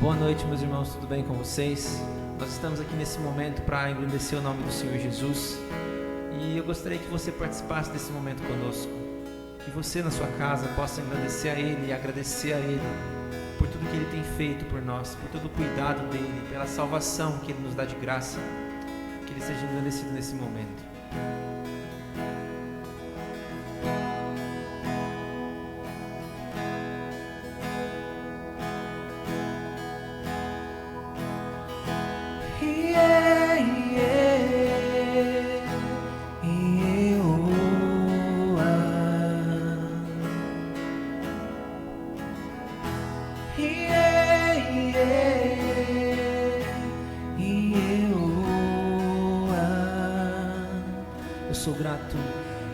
Boa noite, meus irmãos, tudo bem com vocês? Nós estamos aqui nesse momento para engrandecer o nome do Senhor Jesus e eu gostaria que você participasse desse momento conosco, que você na sua casa possa engrandecer a Ele e agradecer a Ele por tudo que Ele tem feito por nós, por todo o cuidado dEle, pela salvação que Ele nos dá de graça, que Ele seja engrandecido nesse momento.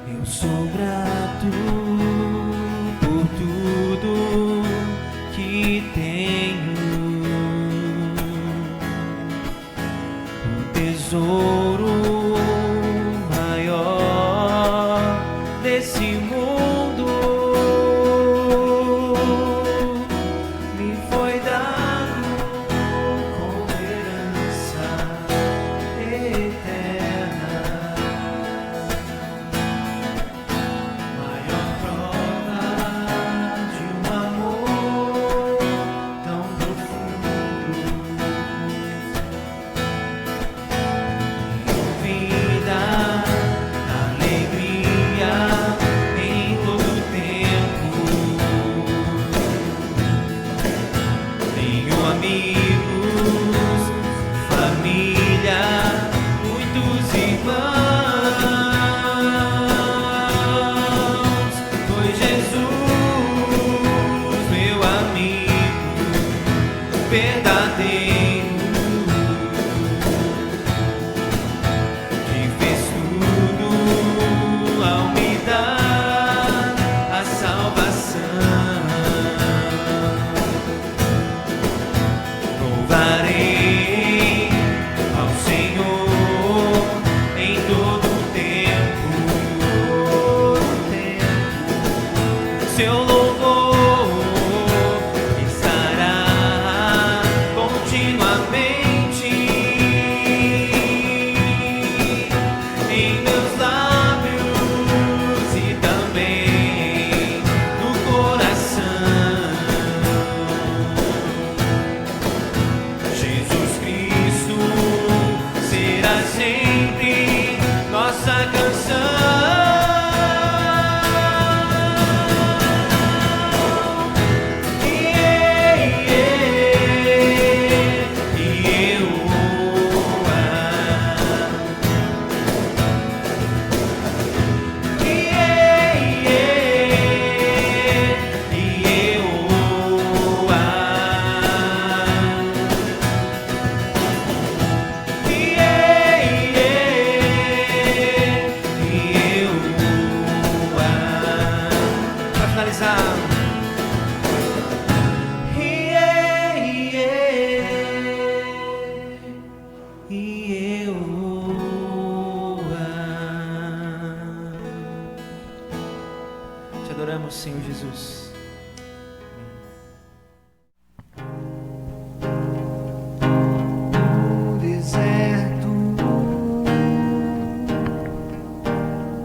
Eu sou grato por tudo que tenho, o tesouro maior desse mundo me foi dado como herança eterna. Te adoramos, Senhor Jesus. No deserto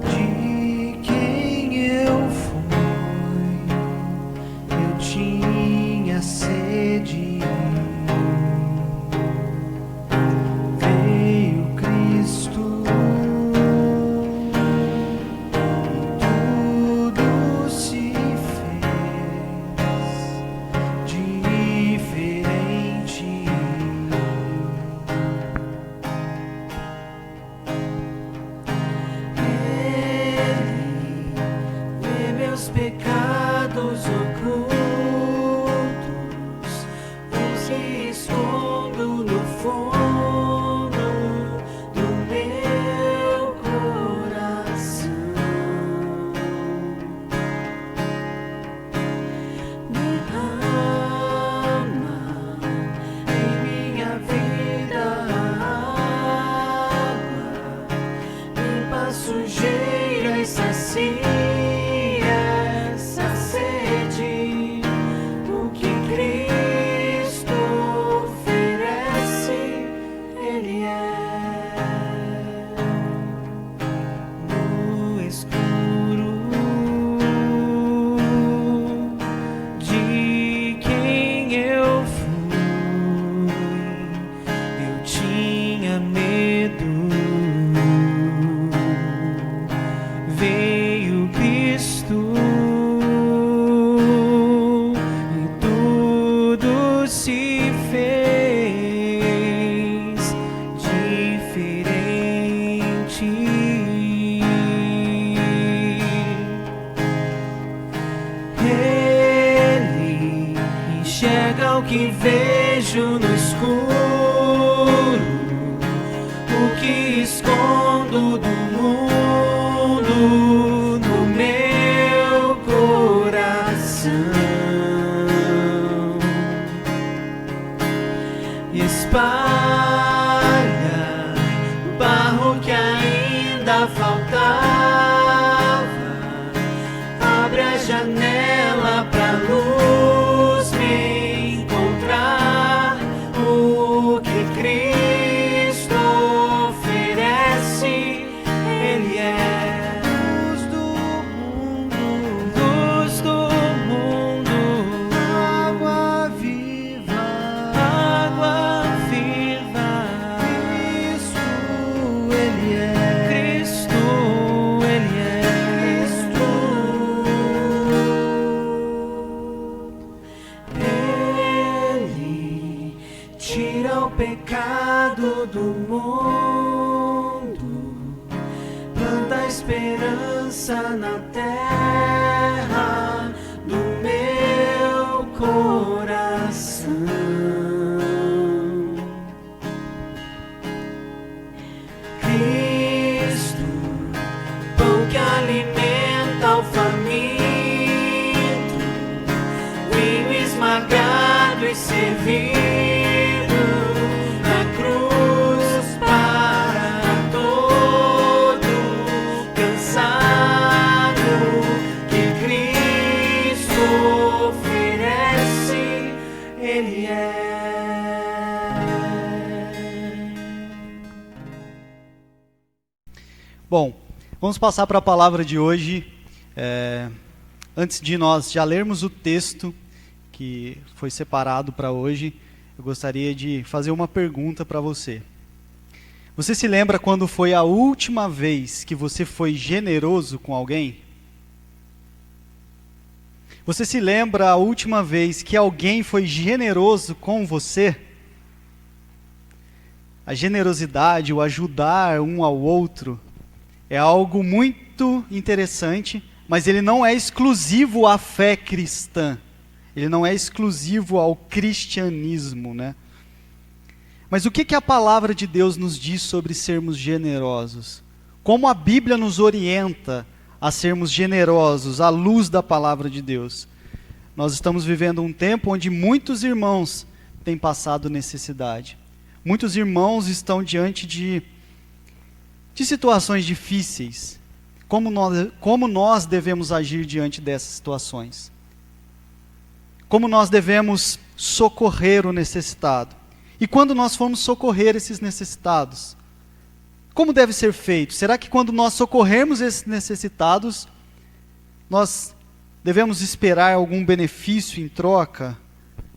de quem eu fui, eu tinha sede. Veio Cristo e tudo se fez. o que vejo no escuro, o que escondo do mundo no meu coração. Espalha o barro que ainda faltava, abre a janela pra luz me encontrar. O que Cristo oferece, Ele é luz do mundo, água viva, Cristo, Ele é Cristo, Ele é Ele tira o pecado do mundo, planta esperança na terra do meu coração. Cristo, pão que alimenta o faminto, vinho esmagado e servido na cruz para todo cansado, que Cristo oferece, Ele é. Bom, vamos passar para a palavra de hoje. Antes de nós já lermos o texto que foi separado para hoje, eu gostaria de fazer uma pergunta para você. Você se lembra quando foi a última vez que você foi generoso com alguém? Você se lembra a última vez que alguém foi generoso com você? A generosidade, o ajudar um ao outro, é algo muito interessante, mas ele não é exclusivo à fé cristã. Ele não é exclusivo ao cristianismo, né? Mas o que a palavra de Deus nos diz sobre sermos generosos? Como a Bíblia nos orienta a sermos generosos à luz da palavra de Deus? Nós estamos vivendo um tempo onde muitos irmãos têm passado necessidade. Muitos irmãos estão diante de situações difíceis. Como nós devemos agir diante dessas situações? Como nós devemos socorrer o necessitado? E quando nós formos socorrer esses necessitados, como deve ser feito? Será que quando nós socorrermos esses necessitados, nós devemos esperar algum benefício em troca?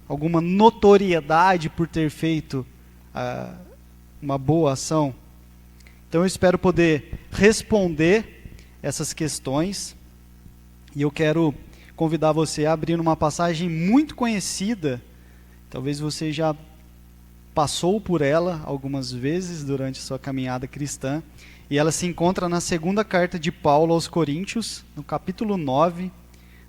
Alguma notoriedade por ter feito uma boa ação? Então eu espero poder responder essas questões, e eu quero convidar você a abrir uma passagem muito conhecida. Talvez você já passou por ela algumas vezes durante sua caminhada cristã, e ela se encontra na segunda carta de Paulo aos Coríntios, no capítulo 9,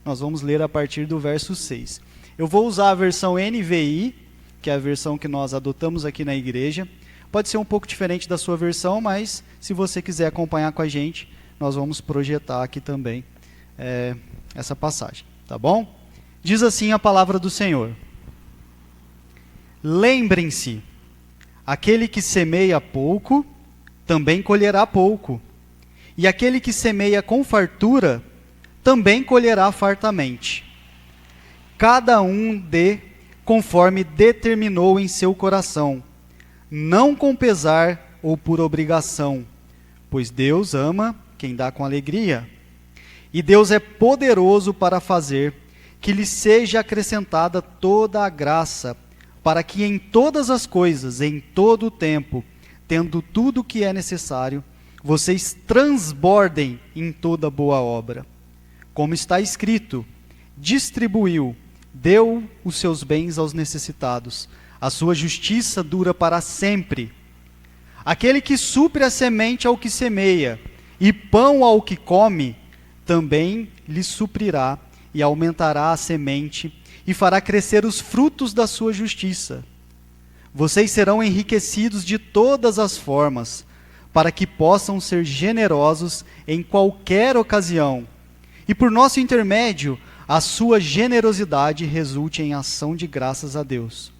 nós vamos ler a partir do verso 6. Eu vou usar a versão NVI, que é a versão que nós adotamos aqui na igreja. Pode ser um pouco diferente da sua versão, mas se você quiser acompanhar com a gente, nós vamos projetar aqui também essa passagem, tá bom? Diz assim a palavra do Senhor: lembrem-se, aquele que semeia pouco, também colherá pouco, e aquele que semeia com fartura, também colherá fartamente. Cada um dê conforme determinou em seu coração, não com pesar ou por obrigação, pois Deus ama quem dá com alegria. E Deus é poderoso para fazer que lhe seja acrescentada toda a graça, para que em todas as coisas, em todo o tempo, tendo tudo o que é necessário, vocês transbordem em toda boa obra. Como está escrito, distribuiu, deu os seus bens aos necessitados, a sua justiça dura para sempre. Aquele que supre a semente ao que semeia, e pão ao que come, também lhe suprirá e aumentará a semente, e fará crescer os frutos da sua justiça. Vocês serão enriquecidos de todas as formas, para que possam ser generosos em qualquer ocasião, e por nosso intermédio, a sua generosidade resulte em ação de graças a Deus.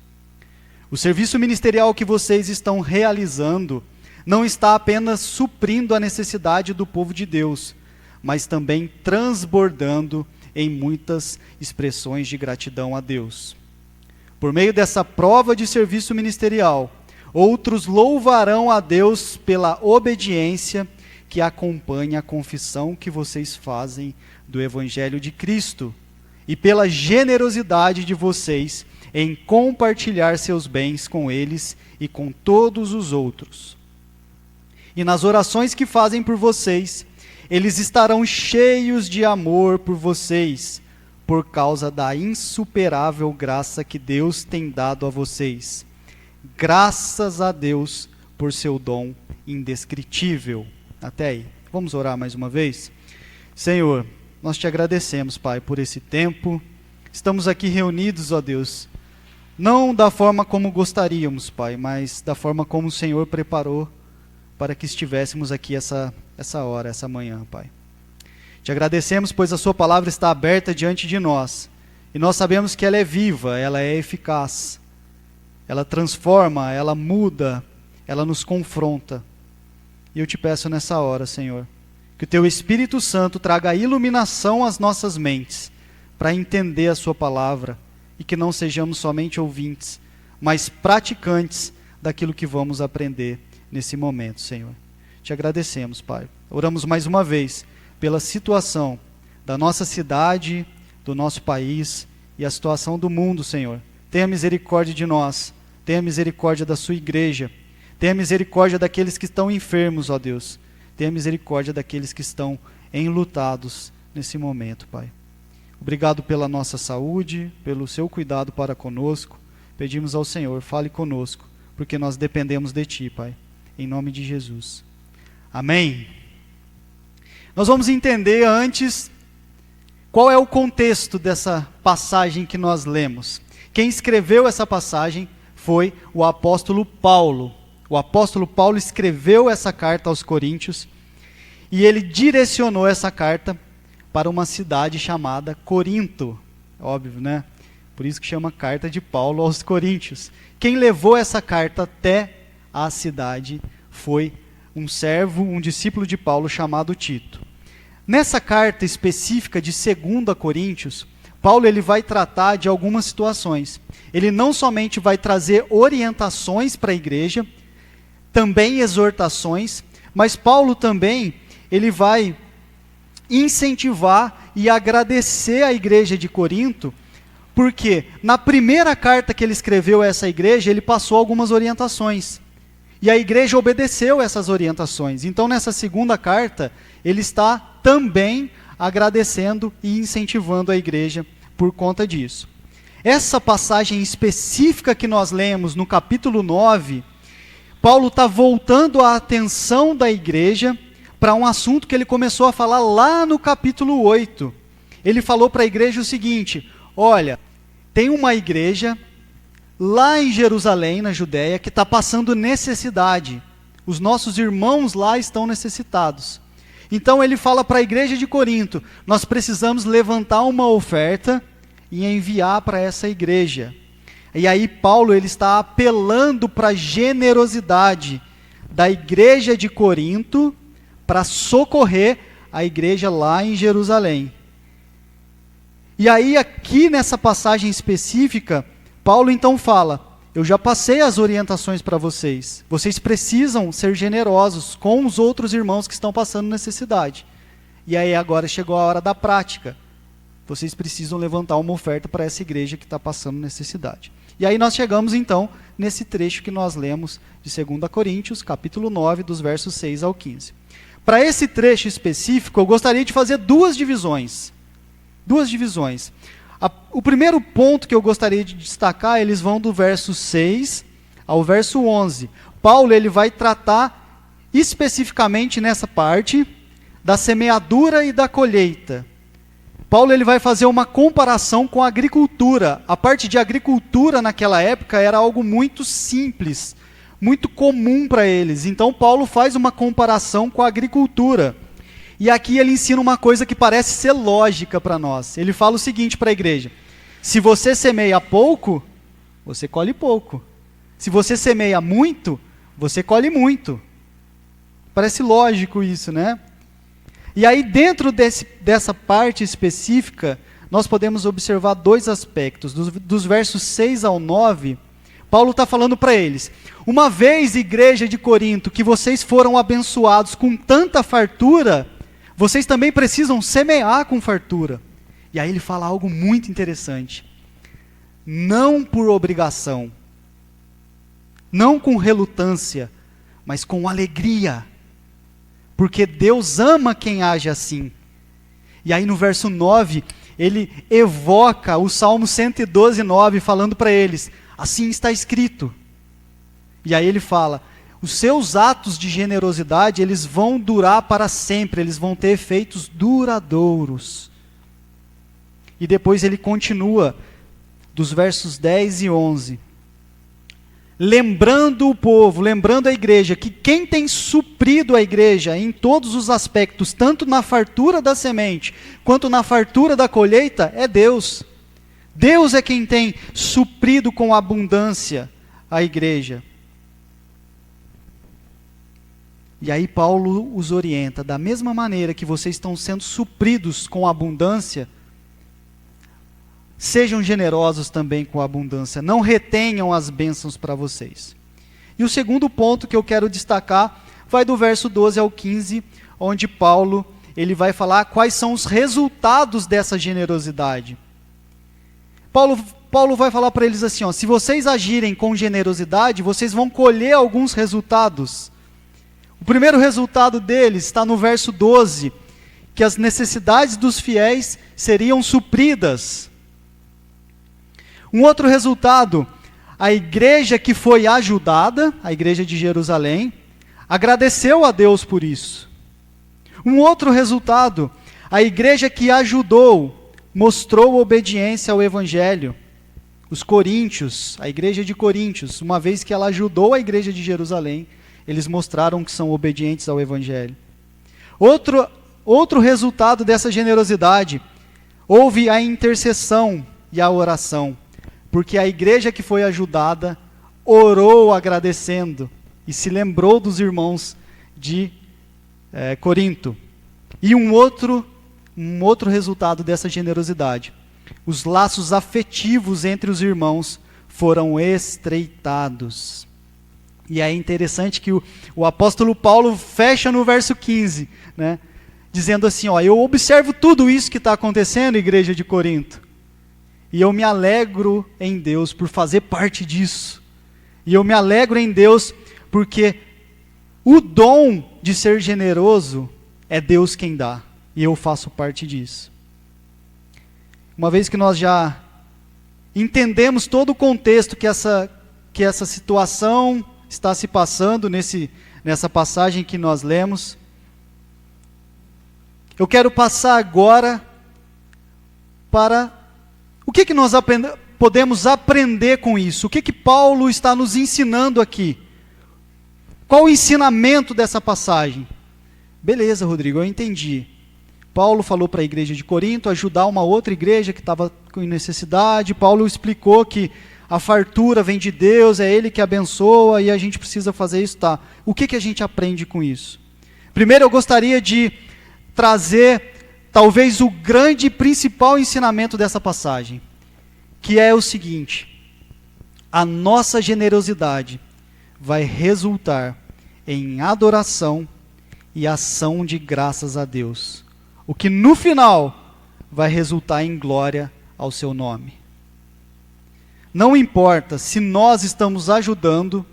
O serviço ministerial que vocês estão realizando não está apenas suprindo a necessidade do povo de Deus, mas também transbordando em muitas expressões de gratidão a Deus. Por meio dessa prova de serviço ministerial, outros louvarão a Deus pela obediência que acompanha a confissão que vocês fazem do Evangelho de Cristo e pela generosidade de vocês em compartilhar seus bens com eles e com todos os outros. E nas orações que fazem por vocês, eles estarão cheios de amor por vocês, por causa da insuperável graça que Deus tem dado a vocês. Graças a Deus por seu dom indescritível. Até aí. Vamos orar mais uma vez? Senhor, nós te agradecemos, Pai, por esse tempo. Estamos aqui reunidos, ó Deus, não da forma como gostaríamos, Pai, mas da forma como o Senhor preparou para que estivéssemos aqui essa hora, essa manhã, Pai. Te agradecemos, pois a sua palavra está aberta diante de nós, e nós sabemos que ela é viva, ela é eficaz, ela transforma, ela muda, ela nos confronta. E eu te peço nessa hora, Senhor, que o teu Espírito Santo traga iluminação às nossas mentes, para entender a sua palavra, e que não sejamos somente ouvintes, mas praticantes daquilo que vamos aprender nesse momento, Senhor. Te agradecemos, Pai. Oramos mais uma vez pela situação da nossa cidade, do nosso país e a situação do mundo, Senhor. Tenha misericórdia de nós, tenha misericórdia da sua igreja, tenha misericórdia daqueles que estão enfermos, ó Deus. Tenha misericórdia daqueles que estão enlutados nesse momento, Pai. Obrigado pela nossa saúde, pelo seu cuidado para conosco. Pedimos ao Senhor, fale conosco, porque nós dependemos de Ti, Pai. Em nome de Jesus. Amém. Nós vamos entender antes qual é o contexto dessa passagem que nós lemos. Quem escreveu essa passagem foi o apóstolo Paulo. O apóstolo Paulo escreveu essa carta aos Coríntios e ele direcionou essa carta para uma cidade chamada Corinto. Óbvio, né? Por isso que chama Carta de Paulo aos Coríntios. Quem levou essa carta até a cidade foi um servo, um discípulo de Paulo chamado Tito. Nessa carta específica de 2 Coríntios, Paulo ele vai tratar de algumas situações. Ele não somente vai trazer orientações para a igreja, também exortações, mas Paulo também ele vai incentivar e agradecer a igreja de Corinto, porque na primeira carta que ele escreveu a essa igreja, ele passou algumas orientações. E a igreja obedeceu essas orientações. Então, nessa segunda carta, ele está também agradecendo e incentivando a igreja por conta disso. Essa passagem específica que nós lemos no capítulo 9, Paulo está voltando a atenção da igreja para um assunto que ele começou a falar lá no capítulo 8. Ele falou para a igreja o seguinte: olha, tem uma igreja lá em Jerusalém, na Judéia, que está passando necessidade. Os nossos irmãos lá estão necessitados. Então ele fala para a igreja de Corinto: nós precisamos levantar uma oferta e enviar para essa igreja. E aí Paulo ele está apelando para a generosidade da igreja de Corinto para socorrer a igreja lá em Jerusalém. E aí aqui nessa passagem específica, Paulo então fala: eu já passei as orientações para vocês. Vocês precisam ser generosos com os outros irmãos que estão passando necessidade. E aí agora chegou a hora da prática. Vocês precisam levantar uma oferta para essa igreja que está passando necessidade. E aí nós chegamos então nesse trecho que nós lemos de 2 Coríntios, capítulo 9, dos versos 6 ao 15. Para esse trecho específico, eu gostaria de fazer duas divisões. O primeiro ponto que eu gostaria de destacar, eles vão do verso 6 ao verso 11. Paulo ele vai tratar especificamente nessa parte da semeadura e da colheita. Paulo ele vai fazer uma comparação com a agricultura. A parte de agricultura naquela época era algo muito simples, muito comum para eles. Então Paulo faz uma comparação com a agricultura. E aqui ele ensina uma coisa que parece ser lógica para nós. Ele fala o seguinte para a igreja: se você semeia pouco, você colhe pouco. Se você semeia muito, você colhe muito. Parece lógico isso, né? E aí dentro dessa parte específica, nós podemos observar dois aspectos. Dos versos 6 ao 9, Paulo está falando para eles: uma vez, igreja de Corinto, que vocês foram abençoados com tanta fartura, vocês também precisam semear com fartura. E aí ele fala algo muito interessante: não por obrigação, não com relutância, mas com alegria, porque Deus ama quem age assim. E aí no verso 9, ele evoca o Salmo 112, 9, falando para eles: assim está escrito. E aí ele fala: os seus atos de generosidade, eles vão durar para sempre, eles vão ter efeitos duradouros. E depois ele continua, dos versos 10 e 11, lembrando o povo, lembrando a igreja, que quem tem suprido a igreja em todos os aspectos, tanto na fartura da semente, quanto na fartura da colheita, é Deus. Deus é quem tem suprido com abundância a igreja. E aí Paulo os orienta: da mesma maneira que vocês estão sendo supridos com abundância, sejam generosos também com abundância, não retenham as bênçãos para vocês. E o segundo ponto que eu quero destacar vai do verso 12 ao 15, onde Paulo ele vai falar quais são os resultados dessa generosidade. Paulo vai falar para eles assim, ó: se vocês agirem com generosidade, vocês vão colher alguns resultados. O primeiro resultado deles está no verso 12, que as necessidades dos fiéis seriam supridas. Um outro resultado: a igreja que foi ajudada, a igreja de Jerusalém, agradeceu a Deus por isso. Um outro resultado: a igreja que ajudou, mostrou obediência ao Evangelho. Os coríntios, a igreja de Coríntios, uma vez que ela ajudou a igreja de Jerusalém, eles mostraram que são obedientes ao Evangelho. Outro resultado dessa generosidade: houve a intercessão e a oração, porque a igreja que foi ajudada orou agradecendo e se lembrou dos irmãos de Corinto. E um outro resultado dessa generosidade: os laços afetivos entre os irmãos foram estreitados. E é interessante que o apóstolo Paulo fecha no verso 15, né, dizendo assim: ó, eu observo tudo isso que está acontecendo, igreja de Corinto, e eu me alegro em Deus por fazer parte disso. E eu me alegro em Deus porque o dom de ser generoso é Deus quem dá, e eu faço parte disso. Uma vez que nós já entendemos todo o contexto que essa situação está se passando nessa passagem que nós lemos, eu quero passar agora para o que nós podemos aprender com isso. O que Paulo está nos ensinando aqui? Qual o ensinamento dessa passagem? Beleza, Rodrigo, eu entendi. Paulo falou para a igreja de Corinto ajudar uma outra igreja que estava com necessidade. Paulo explicou que a fartura vem de Deus, é Ele que abençoa e a gente precisa fazer isso, tá? O que a gente aprende com isso? Primeiro, eu gostaria de trazer talvez o grande e principal ensinamento dessa passagem, que é o seguinte: a nossa generosidade vai resultar em adoração e ação de graças a Deus, o que no final vai resultar em glória ao seu nome. Não importa se nós estamos ajudando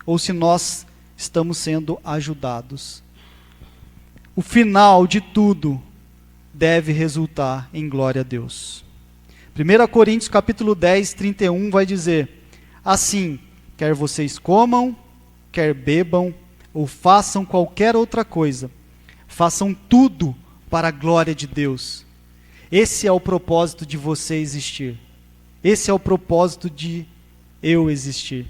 ou se nós estamos sendo ajudados. O final de tudo deve resultar em glória a Deus. 1 Coríntios capítulo 10, 31 vai dizer: assim, quer vocês comam, quer bebam, ou façam qualquer outra coisa, façam tudo para a glória de Deus. Esse é o propósito de você existir. Esse é o propósito de eu existir.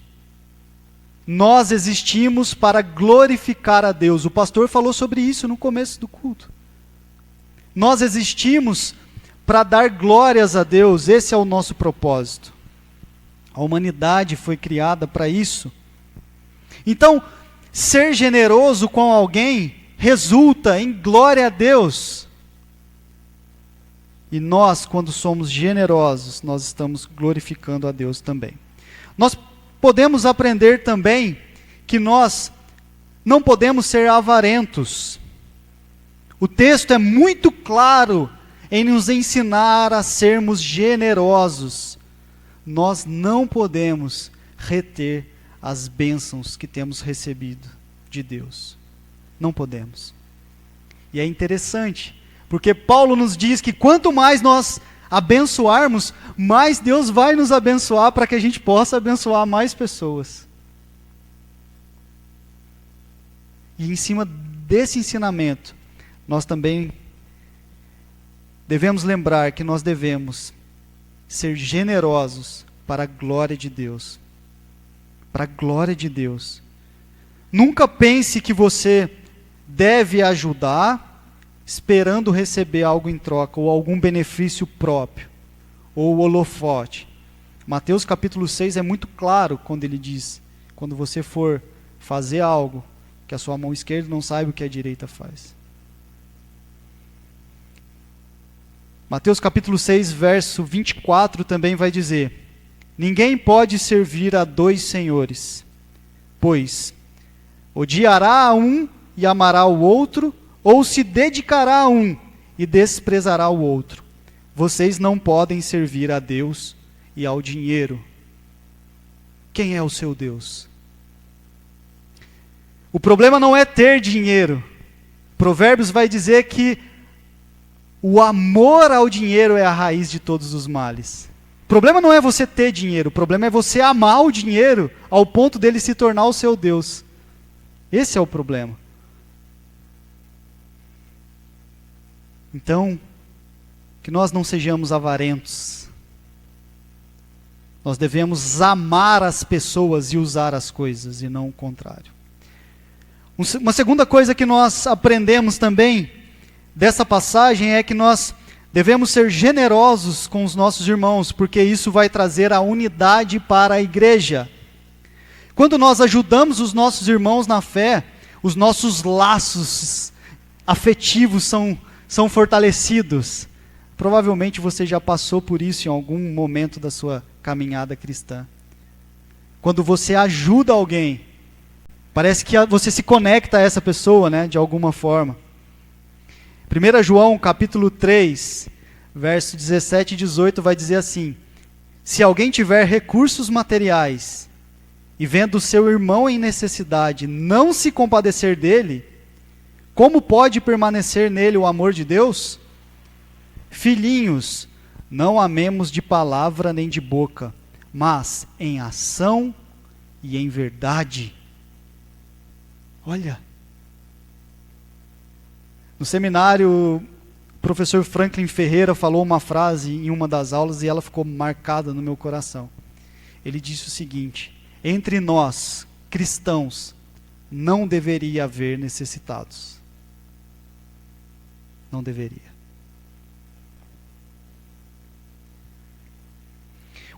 Nós existimos para glorificar a Deus. O pastor falou sobre isso no começo do culto. Nós existimos para dar glórias a Deus. Esse é o nosso propósito. A humanidade foi criada para isso. Então, ser generoso com alguém resulta em glória a Deus. E nós, quando somos generosos, nós estamos glorificando a Deus também. Nós podemos aprender também que nós não podemos ser avarentos. O texto é muito claro em nos ensinar a sermos generosos. Nós não podemos reter as bênçãos que temos recebido de Deus. Não podemos. E é interessante, porque Paulo nos diz que quanto mais nós abençoarmos, mais Deus vai nos abençoar para que a gente possa abençoar mais pessoas. E em cima desse ensinamento, nós também devemos lembrar que nós devemos ser generosos para a glória de Deus. Para a glória de Deus. Nunca pense que você deve ajudar esperando receber algo em troca, ou algum benefício próprio, ou holofote. Mateus capítulo 6 é muito claro quando ele diz, quando você for fazer algo, que a sua mão esquerda não saiba o que a direita faz. Mateus capítulo 6, verso 24 também vai dizer, ninguém pode servir a dois senhores, pois odiará a um e amará o outro, ou se dedicará a um e desprezará o outro. Vocês não podem servir a Deus e ao dinheiro. Quem é o seu Deus? O problema não é ter dinheiro. Provérbios vai dizer que o amor ao dinheiro é a raiz de todos os males. O problema não é você ter dinheiro, o problema é você amar o dinheiro ao ponto dele se tornar o seu Deus. Esse é o problema. Então, que nós não sejamos avarentos. Nós devemos amar as pessoas e usar as coisas, e não o contrário. Uma segunda coisa que nós aprendemos também dessa passagem é que nós devemos ser generosos com os nossos irmãos, porque isso vai trazer a unidade para a igreja. Quando nós ajudamos os nossos irmãos na fé, os nossos laços afetivos são fortalecidos. Provavelmente você já passou por isso em algum momento da sua caminhada cristã. Quando você ajuda alguém, parece que você se conecta a essa pessoa, né, de alguma forma. 1 João capítulo 3, verso 17 e 18 vai dizer assim, se alguém tiver recursos materiais e vendo seu irmão em necessidade não se compadecer dele, como pode permanecer nele o amor de Deus? Filhinhos, não amemos de palavra nem de boca, mas em ação e em verdade. Olha, no seminário, o professor Franklin Ferreira falou uma frase em uma das aulas e ela ficou marcada no meu coração. Ele disse o seguinte, entre nós, cristãos, não deveria haver necessitados. Não deveria.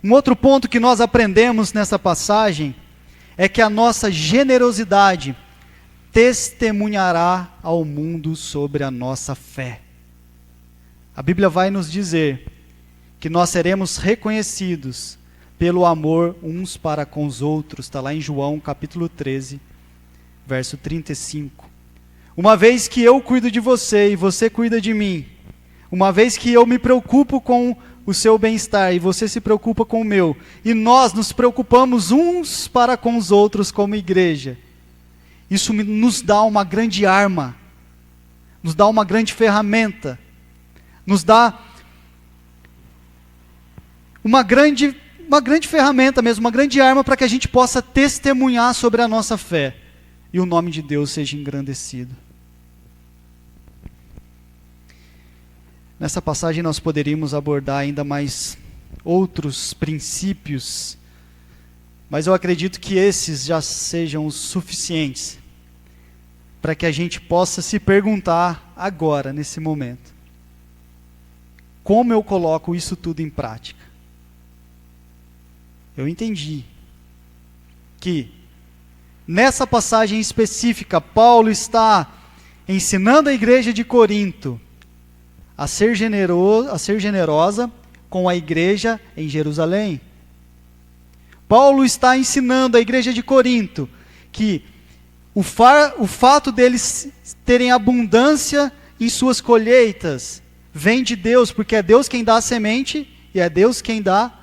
Um outro ponto que nós aprendemos nessa passagem é que a nossa generosidade testemunhará ao mundo sobre a nossa fé. A Bíblia vai nos dizer que nós seremos reconhecidos pelo amor uns para com os outros. Está lá em João capítulo 13, verso 35. Uma vez que eu cuido de você e você cuida de mim, uma vez que eu me preocupo com o seu bem-estar e você se preocupa com o meu, e nós nos preocupamos uns para com os outros como igreja, isso nos dá uma grande arma, nos dá uma grande ferramenta, nos dá uma grande ferramenta mesmo, uma grande arma para que a gente possa testemunhar sobre a nossa fé e o nome de Deus seja engrandecido. Nessa passagem nós poderíamos abordar ainda mais outros princípios, mas eu acredito que esses já sejam os suficientes para que a gente possa se perguntar agora, nesse momento: como eu coloco isso tudo em prática? Eu entendi que nessa passagem específica, Paulo está ensinando a igreja de Corinto a ser generosa com a igreja em Jerusalém. Paulo está ensinando a igreja de Corinto que o fato deles terem abundância em suas colheitas vem de Deus, porque é Deus quem dá a semente e é Deus quem dá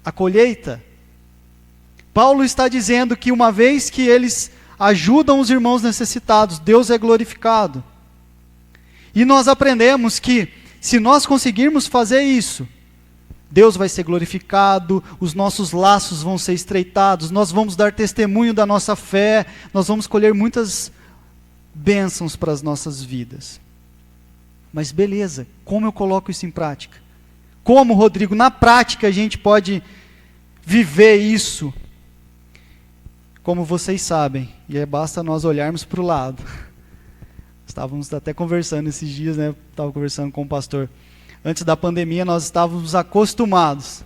a colheita. Paulo está dizendo que uma vez que eles ajudam os irmãos necessitados, Deus é glorificado. E nós aprendemos que se nós conseguirmos fazer isso, Deus vai ser glorificado, os nossos laços vão ser estreitados, nós vamos dar testemunho da nossa fé, nós vamos colher muitas bênçãos para as nossas vidas. Mas beleza, como eu coloco isso em prática? Como, Rodrigo, na prática a gente pode viver isso? Como vocês sabem, e basta nós olharmos para o lado. Estávamos até conversando esses dias, né? Estava conversando com o pastor. Antes da pandemia, nós estávamos acostumados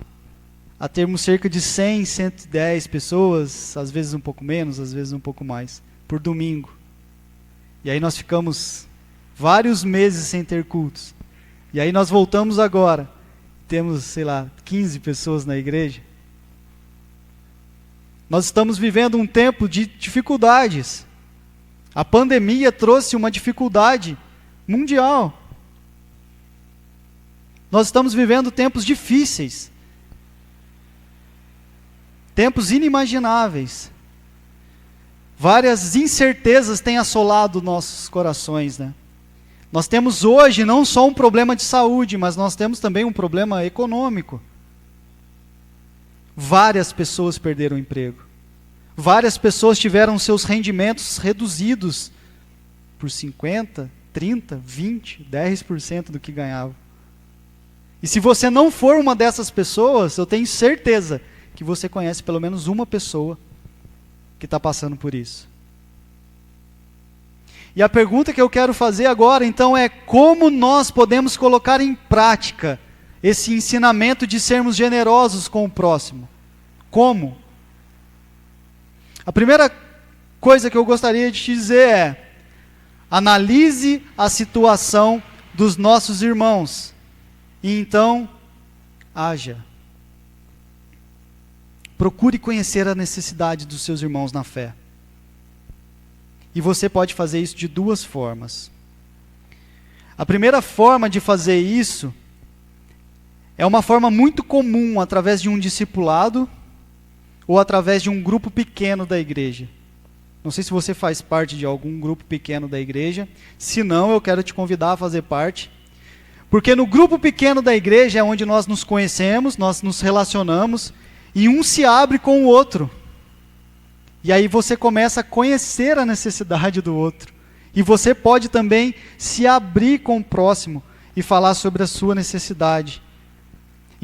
a termos cerca de 100, 110 pessoas, às vezes um pouco menos, às vezes um pouco mais, por domingo. E aí nós ficamos vários meses sem ter cultos. E aí nós voltamos agora. Temos, 15 pessoas na igreja. Nós estamos vivendo um tempo de dificuldades. A pandemia trouxe uma dificuldade mundial. Nós estamos vivendo tempos difíceis. Tempos inimagináveis. Várias incertezas têm assolado nossos corações, né? Nós temos hoje não só um problema de saúde, mas nós temos também um problema econômico. Várias pessoas perderam o emprego. Várias pessoas tiveram seus rendimentos reduzidos por 50%, 30%, 20%, 10% do que ganhavam. E se você não for uma dessas pessoas, eu tenho certeza que você conhece pelo menos uma pessoa que está passando por isso. E a pergunta que eu quero fazer agora, então, é como nós podemos colocar em prática esse ensinamento de sermos generosos com o próximo? Como? A primeira coisa que eu gostaria de te dizer é: analise a situação dos nossos irmãos e então haja. Procure conhecer a necessidade dos seus irmãos na fé. E você pode fazer isso de duas formas. A primeira forma de fazer isso é uma forma muito comum, através de um discipulado ou através de um grupo pequeno da igreja. Não sei se você faz parte de algum grupo pequeno da igreja. Se não, eu quero te convidar a fazer parte. Porque no grupo pequeno da igreja é onde nós nos conhecemos, nós nos relacionamos, e um se abre com o outro. E aí você começa a conhecer a necessidade do outro. E você pode também se abrir com o próximo e falar sobre a sua necessidade.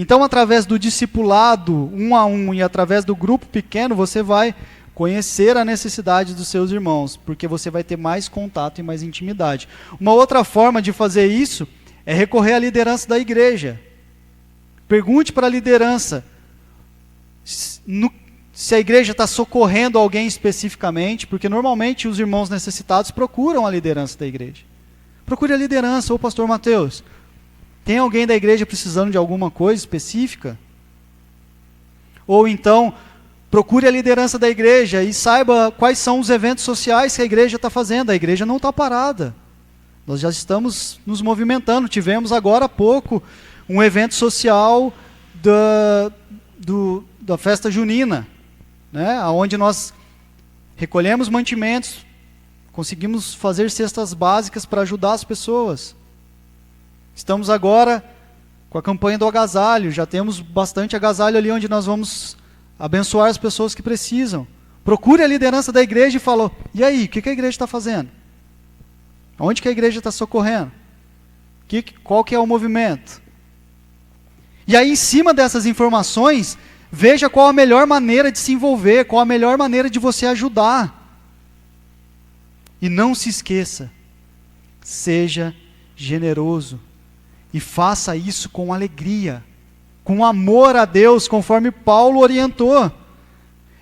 Então, através do discipulado, um a um, e através do grupo pequeno, você vai conhecer a necessidade dos seus irmãos, porque você vai ter mais contato e mais intimidade. Uma outra forma de fazer isso é recorrer à liderança da igreja. Pergunte para a liderança se a igreja está socorrendo alguém especificamente, porque normalmente os irmãos necessitados procuram a liderança da igreja. Procure a liderança. Ô pastor Mateus, tem alguém da igreja precisando de alguma coisa específica? Ou então, procure a liderança da igreja e saiba quais são os eventos sociais que a igreja está fazendo. A igreja não está parada. Nós já estamos nos movimentando. Tivemos agora há pouco um evento social da festa junina, né? Onde nós recolhemos mantimentos, conseguimos fazer cestas básicas para ajudar as pessoas. Estamos agora com a campanha do agasalho, já temos bastante agasalho ali onde nós vamos abençoar as pessoas que precisam. Procure a liderança da igreja e fala: e aí, o que a igreja está fazendo? Onde que a igreja está socorrendo? Qual que é o movimento? E aí, em cima dessas informações, veja qual a melhor maneira de se envolver, qual a melhor maneira de você ajudar. E não se esqueça, seja generoso e faça isso com alegria, com amor a Deus, conforme Paulo orientou.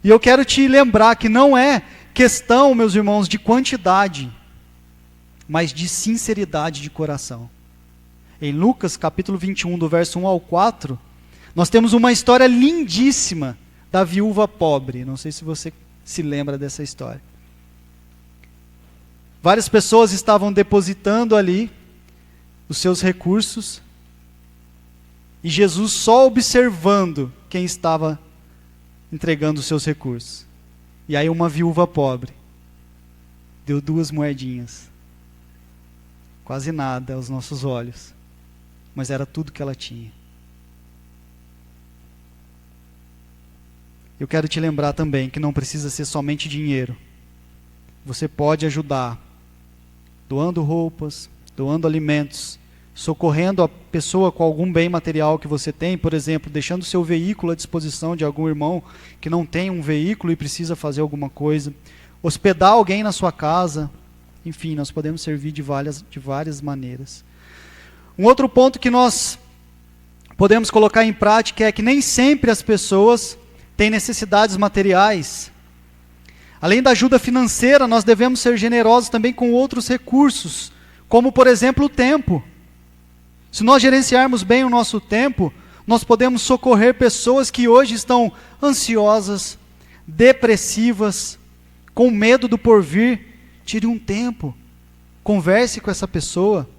E eu quero te lembrar que não é questão, meus irmãos, de quantidade, mas de sinceridade de coração. Em Lucas capítulo 21, do verso 1 ao 4, nós temos uma história lindíssima da viúva pobre. Não sei se você se lembra dessa história. Várias pessoas estavam depositando ali os seus recursos, e Jesus só observando quem estava entregando os seus recursos. E aí uma viúva pobre deu 2 moedinhas. Quase nada aos nossos olhos, mas era tudo que ela tinha. Eu quero te lembrar também que não precisa ser somente dinheiro. Você pode ajudar doando roupas, doando alimentos, socorrendo a pessoa com algum bem material que você tem, por exemplo, deixando seu veículo à disposição de algum irmão que não tem um veículo e precisa fazer alguma coisa, hospedar alguém na sua casa. Enfim, nós podemos servir de várias maneiras. Um outro ponto que nós podemos colocar em prática é que nem sempre as pessoas têm necessidades materiais. Além da ajuda financeira, nós devemos ser generosos também com outros recursos, como, por exemplo, o tempo. Se nós gerenciarmos bem o nosso tempo, nós podemos socorrer pessoas que hoje estão ansiosas, depressivas, com medo do porvir. Tire um tempo, converse com essa pessoa,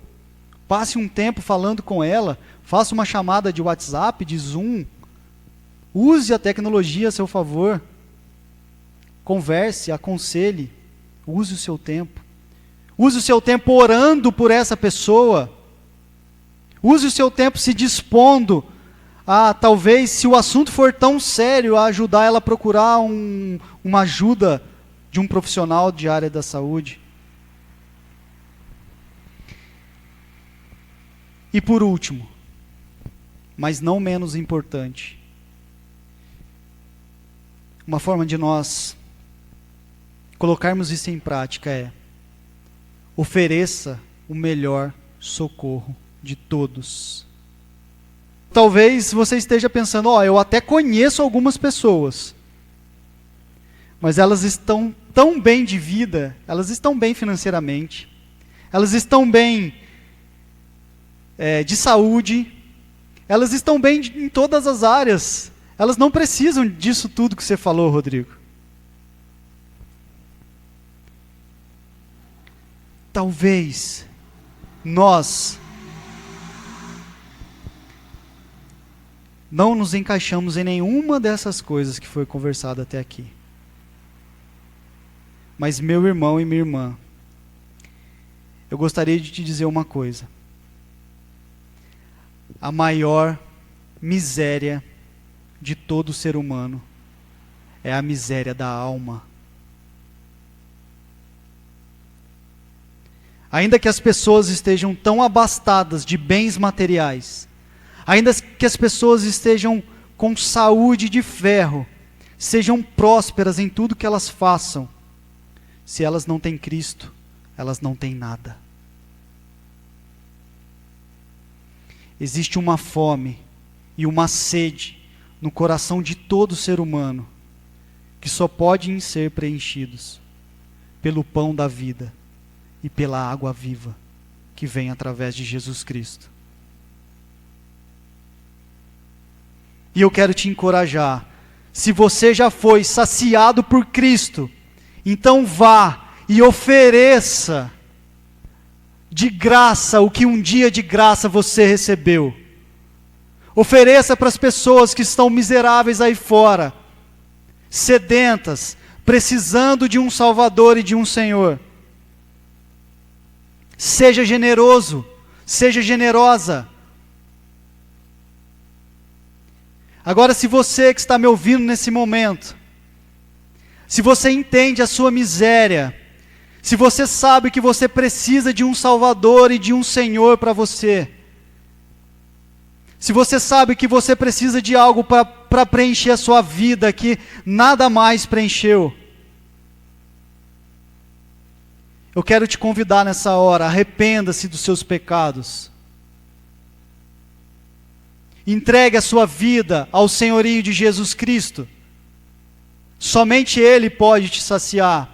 passe um tempo falando com ela, faça uma chamada de WhatsApp, de Zoom, use a tecnologia a seu favor, converse, aconselhe, use o seu tempo. Use o seu tempo orando por essa pessoa. Use o seu tempo se dispondo a, talvez, se o assunto for tão sério, a ajudar ela a procurar uma ajuda de um profissional de área da saúde. E por último, mas não menos importante, uma forma de nós colocarmos isso em prática é: ofereça o melhor socorro de todos. Talvez você esteja pensando, eu até conheço algumas pessoas, mas elas estão tão bem de vida, elas estão bem financeiramente, elas estão bem de saúde, elas estão bem em todas as áreas, elas não precisam disso tudo que você falou, Rodrigo. Talvez nós não nos encaixamos em nenhuma dessas coisas que foi conversado até aqui. Mas, meu irmão e minha irmã, eu gostaria de te dizer uma coisa. A maior miséria de todo ser humano é a miséria da alma. Ainda que as pessoas estejam tão abastadas de bens materiais, ainda que as pessoas estejam com saúde de ferro, sejam prósperas em tudo que elas façam, se elas não têm Cristo, elas não têm nada. Existe uma fome e uma sede no coração de todo ser humano, que só podem ser preenchidos pelo pão da vida e pela água viva que vem através de Jesus Cristo. E eu quero te encorajar, se você já foi saciado por Cristo, então vá e ofereça de graça o que um dia de graça você recebeu. Ofereça para as pessoas que estão miseráveis aí fora, sedentas, precisando de um Salvador e de um Senhor. Seja generoso, seja generosa. Agora, se você que está me ouvindo nesse momento, se você entende a sua miséria, se você sabe que você precisa de um Salvador e de um Senhor para você, se você sabe que você precisa de algo para preencher a sua vida que nada mais preencheu, eu quero te convidar nessa hora, arrependa-se dos seus pecados. Entregue a sua vida ao senhorio de Jesus Cristo. Somente Ele pode te saciar.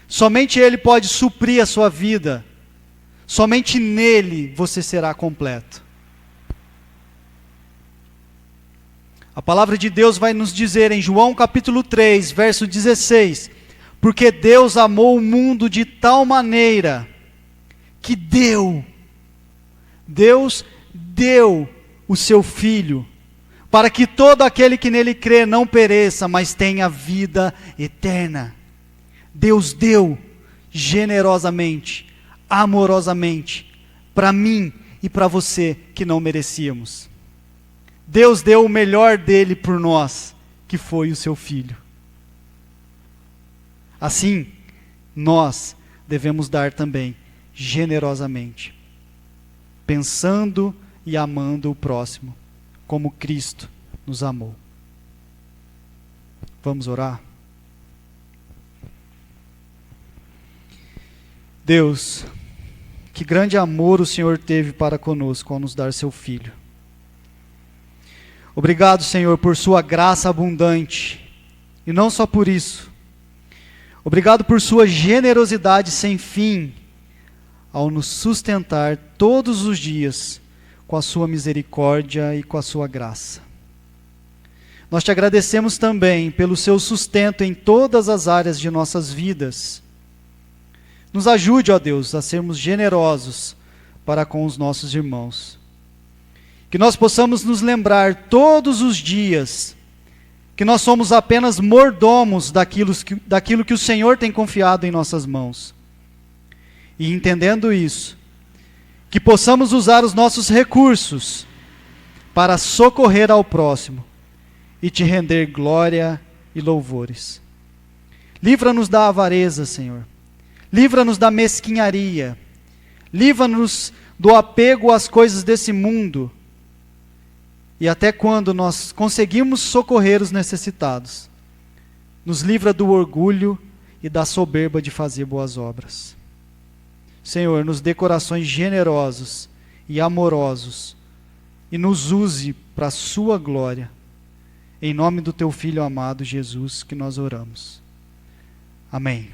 Somente Ele pode suprir a sua vida. Somente nele você será completo. A palavra de Deus vai nos dizer em João capítulo 3, verso 16: porque Deus amou o mundo de tal maneira que Deus deu o seu Filho, para que todo aquele que nele crê não pereça, mas tenha vida eterna. Deus deu generosamente, amorosamente, para mim e para você que não merecíamos. Deus deu o melhor dele por nós, que foi o seu Filho. Assim, nós devemos dar também generosamente, pensando e amando o próximo, como Cristo nos amou. Vamos orar? Deus, que grande amor o Senhor teve para conosco ao nos dar seu Filho. Obrigado, Senhor, por sua graça abundante, e não só por isso. Obrigado por sua generosidade sem fim, ao nos sustentar todos os dias com a sua misericórdia e com a sua graça. Nós te agradecemos também pelo seu sustento em todas as áreas de nossas vidas. Nos ajude, ó Deus, a sermos generosos para com os nossos irmãos. Que nós possamos nos lembrar todos os dias que nós somos apenas mordomos daquilo que o Senhor tem confiado em nossas mãos. E entendendo isso, que possamos usar os nossos recursos para socorrer ao próximo e te render glória e louvores. Livra-nos da avareza, Senhor. Livra-nos da mesquinharia. Livra-nos do apego às coisas desse mundo. E até quando nós conseguimos socorrer os necessitados, nos livra do orgulho e da soberba de fazer boas obras. Senhor, nos dê corações generosos e amorosos e nos use para a sua glória. Em nome do teu Filho amado Jesus que nós oramos. Amém.